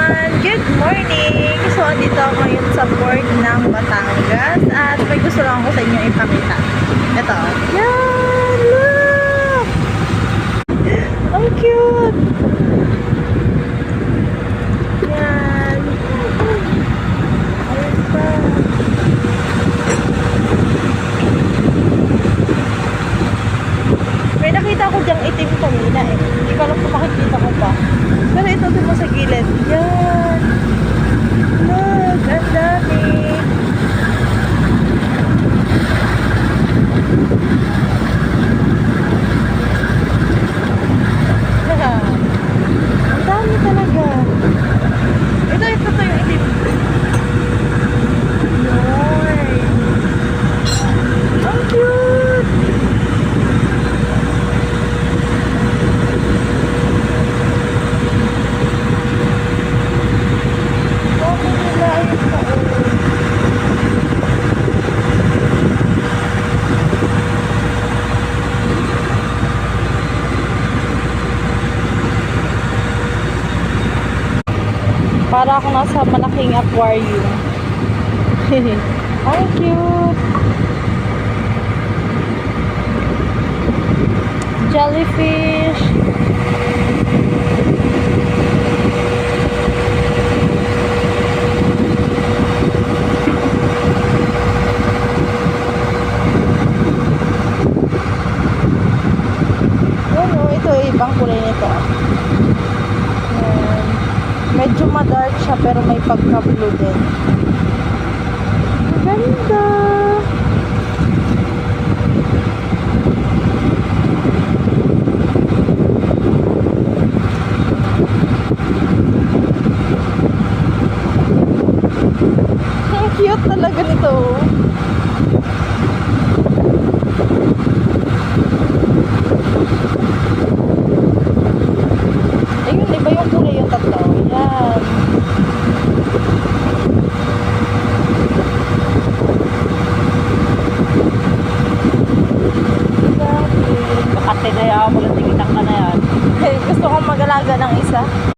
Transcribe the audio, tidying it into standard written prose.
everyone! Good morning! So, andito ako ngayon sa port ng Batangas at may gusto lang ako sa inyo ipakita. Ito. Yan! Look! Ang cute! Yan! Ayun pa. May nakita ko diyang itim kanina eh. Hindi ko alam kung makikita ko pa. Pero ito din mo sa gilid. Yan. Look, ang dami. Ang dami talaga. Ito yung itim. Yoy. Ang cute. Para ako nasa malaking aquarium. Ang cute. Jellyfish. Ano, ito ibang kulay nito. Medyo ma-dark siya pero may pagka-blue din. Ang ganda! Ang cute talaga nito. Ayun, iba yung kulay yung tatlo. Yan. Baka tinayaan mo lang tingitan ka na yan. Gusto kong mag-alaga ng isa.